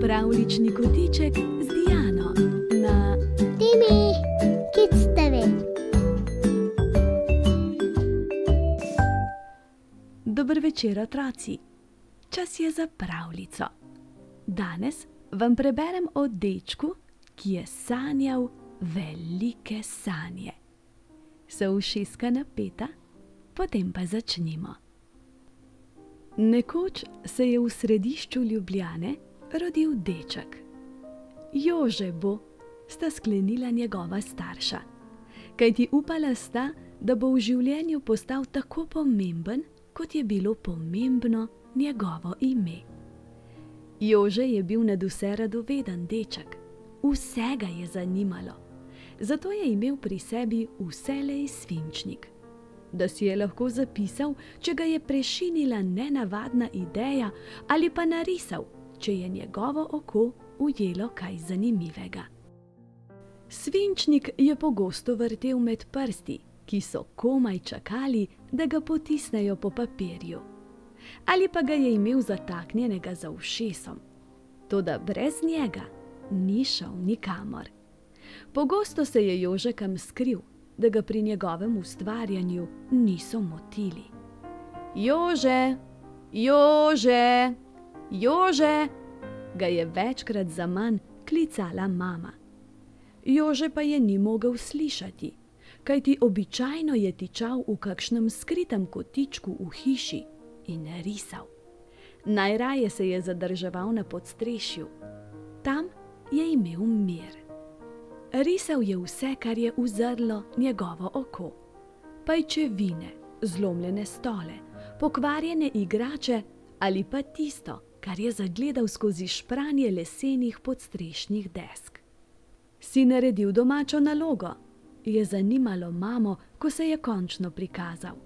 Pravljični kotiček z Diano na Timi Kids TV. Dober večer, otroci. Čas je za pravljico. Danes vam preberem o dečku, ki je sanjal velike sanje. So ušeska napeta? Potem pa začnimo. Nekoč se je v središču Ljubljane rodil deček. Jože bo, sta sklenila njegova starša, kajti upala sta, da bo v življenju postal tako pomemben, kot je bilo pomembno njegovo ime. Jože je bil nadvse radoveden deček, vse ga je zanimalo, zato je imel pri sebi vselej svinčnik, da si je lahko zapisal, če ga je prešinila nenavadna ideja, ali pa narisal, če je njegovo oko ujelo kaj zanimivega. Svinčnik je pogosto vrtel med prsti, ki so komaj čakali, da ga potisnejo po papirju. Ali pa ga je imel zataknjenega za ušesom. Toda brez njega ni šel nikamor. Pogosto se je Jože kam skril, da ga pri njegovem ustvarjanju niso motili. Jože, Jože, Jože, ga je večkrat zaman klicala mama. Jože pa je ni mogel slišati, kajti običajno je tičal v kakšnem skritem kotičku v hiši in risal. Najraje se je zadrževal na podstrešju. Tam je imel mir. Risal je vse, kar je uzrlo njegovo oko. Pajčevine, zlomljene stole, pokvarjene igrače ali pa tisto, kar je zagledal skozi špranje lesenih podstrešnih desk. Si naredil domačo nalogo? Je zanimalo mamo, ko se je končno prikazal.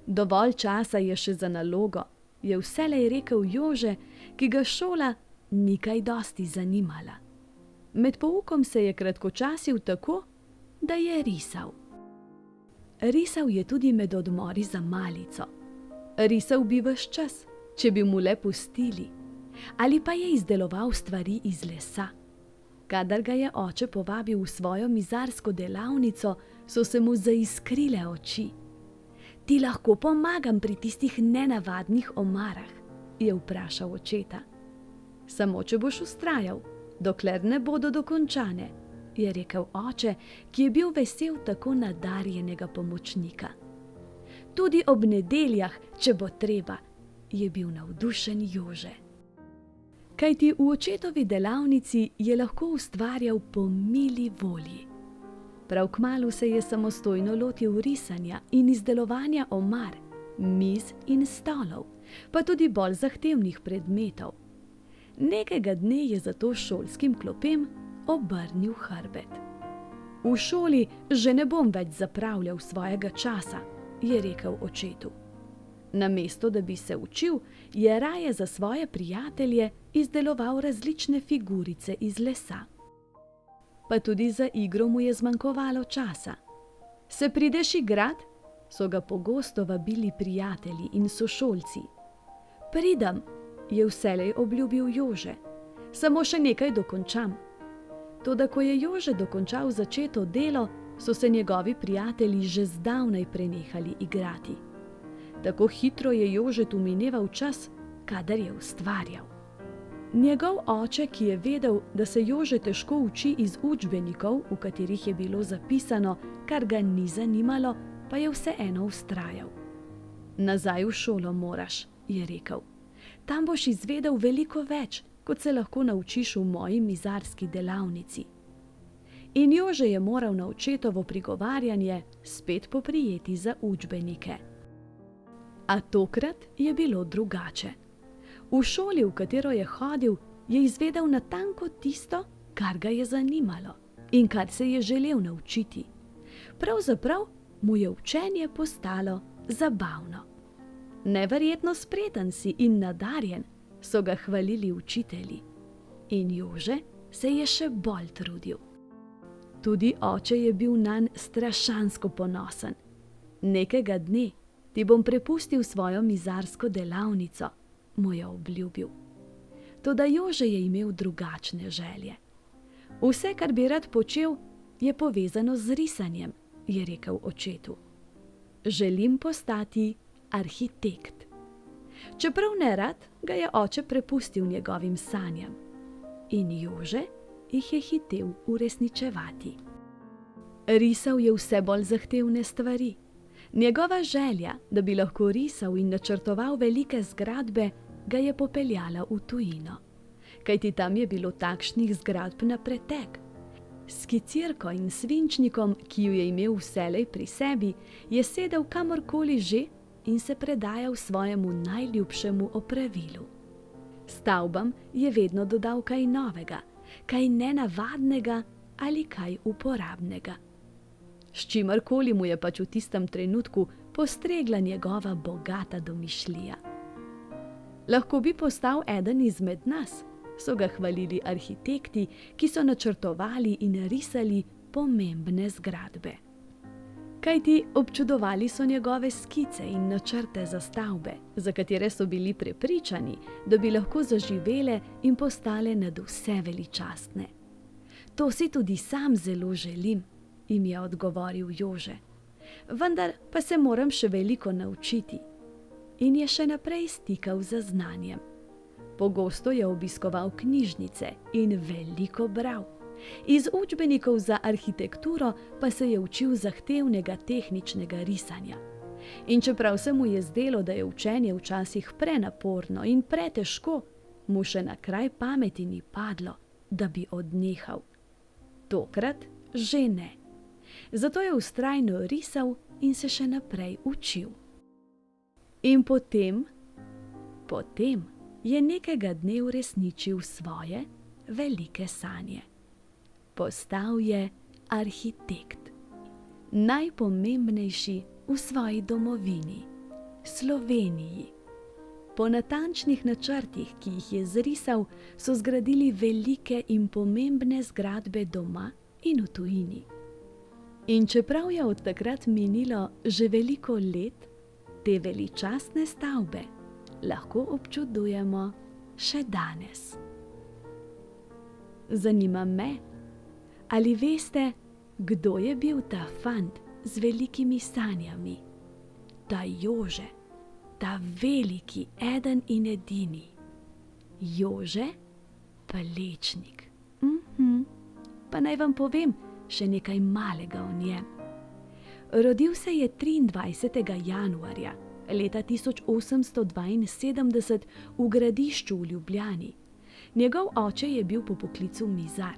Dovolj časa je še za nalogo, je vselej rekel Jože, ki ga šola ni kaj dosti zanimala. Med poukom se je kratkočasil tako, da je risal. Risal je tudi med odmori za malico. Risal bi ves čas, če bi mu le pustili, ali pa je izdeloval stvari iz lesa. Kadar ga je oče povabil v svojo mizarsko delavnico, so se mu zaiskrile oči. Ti lahko pomagam pri tistih nenavadnih omarah, je vprašal očeta. Samo če boš vztrajal, dokler ne bodo dokončane, je rekel oče, ki je bil vesel tako nadarjenega pomočnika. Tudi ob nedeljah, če bo treba, je bil navdušen Jože. Kajti v očetovi delavnici je lahko ustvarjal po mili volji. Prav kmalu se je samostojno lotil risanja in izdelovanja omar, miz in stolov, pa tudi bolj zahtevnih predmetov. Nekega dne je zato šolskim klopem obrnil hrbet. V šoli že ne bom več zapravljal svojega časa, je rekel očetu. Namesto da bi se učil, je raje za svoje prijatelje izdeloval različne figurice iz lesa. Pa tudi za igro mu je zmanjkovalo časa. Se prideš igrat? So ga pogosto vabili prijatelji in sošolci. Pridem, je vselej obljubil Jože. Samo še nekaj dokončam. Toda ko je Jože dokončal začeto delo, so se njegovi prijatelji že zdavnaj prenehali igrati. Tako hitro je Jožetu mineval čas, kadar je ustvarjal. Njegov oče, ki je vedel, da se Jože težko uči iz učbenikov, v katerih je bilo zapisano, kar ga ni zanimalo, pa je vseeno vztrajal. Nazaj v šolo moraš, je rekel. Tam boš izvedel veliko več, kot se lahko naučiš v moji mizarski delavnici. In Jože je moral na očetovo prigovarjanje spet poprijeti za učbenike. A tokrat je bilo drugače. V šoli, v katero je hodil, je izvedel natanko tisto, kar ga je zanimalo in kar se je želel naučiti. Pravzaprav mu je učenje postalo zabavno. Neverjetno spreten si in nadarjen, so ga hvalili učitelji. In Jože se je še bolj trudil. Tudi oče je bil nanj strašansko ponosen. Nekega dne ti bom prepustil svojo mizarsko delavnico, mu je obljubil. Toda Jože je imel drugačne želje. Vse, kar bi rad počel, je povezano z risanjem, je rekel očetu. Želim postati arhitekt. Čeprav ne rad, ga je oče prepustil njegovim sanjam. In Jože jih je hitel uresničevati. Risal je vse bolj zahtevne stvari. Njegova želja, da bi lahko risal in načrtoval velike zgradbe, ga je popeljala v tujino. Kajti tam je bilo takšnih zgradb na pretek. S skicirko in svinčnikom, ki ju je imel vselej pri sebi, je sedel kamorkoli že in se predajal svojemu najljubšemu opravilu. Stavbam je vedno dodal kaj novega, kaj nenavadnega ali kaj uporabnega. S čimerkoli mu je pač v tistem trenutku postregla njegova bogata domišljija. Lahko bi postal eden izmed nas, so ga hvalili arhitekti, ki so načrtovali in risali pomembne zgradbe. Kajti občudovali so njegove skice in načrte za stavbe, za katere so bili prepričani, da bi lahko zaživele in postale nadvse veličastne. To si tudi sam zelo želim, jim je odgovoril Jože. Vendar pa se moram še veliko naučiti. In je še naprej stikal za znanjem. Pogosto je obiskoval knjižnice in veliko bral. Iz učbenikov za arhitekturo pa se je učil zahtevnega tehničnega risanja. In čeprav se mu je zdelo, da je učenje včasih prenaporno in pretežko, mu še na kraj pameti ni padlo, da bi odnehal. Tokrat že ne. Zato je vztrajno risal in se še naprej učil. In potem je nekega dne uresničil svoje velike sanje. Postal je arhitekt. Najpomembnejši v svoji domovini, Sloveniji. Po natančnih načrtih, ki jih je zrisal, so zgradili velike in pomembne zgradbe doma in v tujini. In čeprav je od takrat minilo že veliko let, te veličastne stavbe lahko občudujemo še danes. Zanima me, ali veste, kdo je bil ta fant z velikimi sanjami? Ta Jože, ta veliki eden in edini. Jože Plečnik. Pa naj vam povem še nekaj malega o njem. Rodil se je 23. januarja leta 1872 v Gradišču v Ljubljani. Njegov oče je bil po poklicu mizar.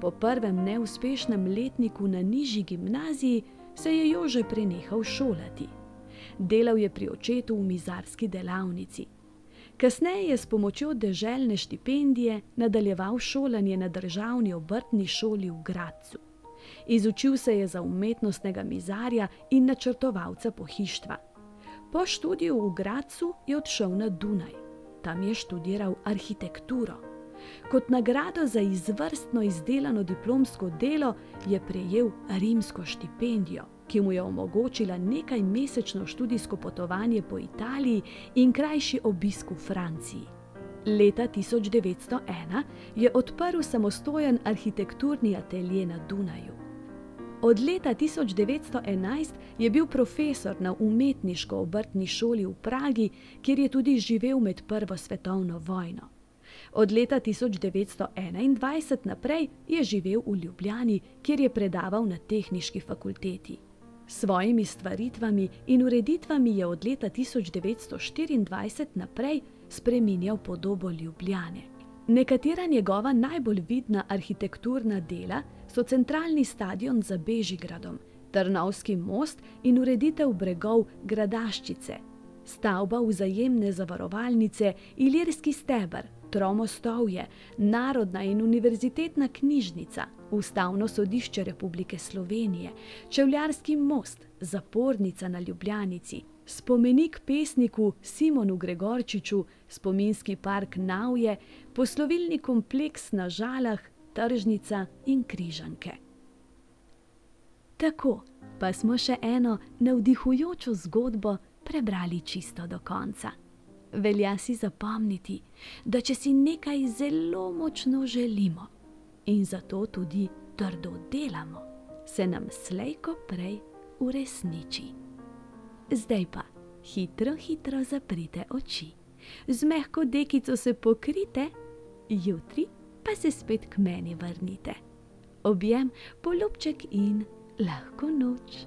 Po prvem neuspešnem letniku na nižji gimnaziji se je Jože prenehal šolati. Delal je pri očetu v mizarski delavnici. Kasneje je s pomočjo deželne štipendije nadaljeval šolanje na državni obrtni šoli v Gradcu. Izučil se je za umetnostnega mizarja in načrtovalca pohištva. Po študiju v Gradcu je odšel na Dunaj. Tam je študiral arhitekturo. Kot nagrado za izvrstno izdelano diplomsko delo je prejel rimsko štipendijo, ki mu je omogočila nekajmesečno študijsko potovanje po Italiji in krajši obisk v Franciji. Leta 1901 je odprl samostojen arhitekturni atelje na Dunaju. Od leta 1911 je bil profesor na umetniško-obrtni šoli v Pragi, kjer je tudi živel med Prvo svetovno vojno. Od leta 1921 naprej je živel v Ljubljani, kjer je predaval na Tehniški fakulteti. S svojimi stvaritvami in ureditvami je od leta 1924 naprej spreminjal podobo Ljubljane. Nekatera njegova najbolj vidna arhitekturna dela so centralni stadion za Bežigradom, Trnovski most in ureditev bregov Gradaščice, stavba Vzajemne zavarovalnice, Ilirski steber, Tromostovje, Narodna in univerzitetna knjižnica, Ustavno sodišče Republike Slovenije, Čevljarski most, Zapornica na Ljubljanici, spomenik pesniku Simonu Gregorčiču, spominski park Navje, poslovilni kompleks na Žalah, Tržnica in Križanke. Tako pa smo še eno navdihujočo zgodbo prebrali čisto do konca. Velja si zapomniti, da če si nekaj zelo močno želimo in zato tudi trdo delamo, se nam slej ko prej uresniči. Zdaj pa hitro, hitro zaprite oči, z mehko dekico se pokrite, jutri pa se spet k meni vrnite. Objem, poljubček in lahko noč.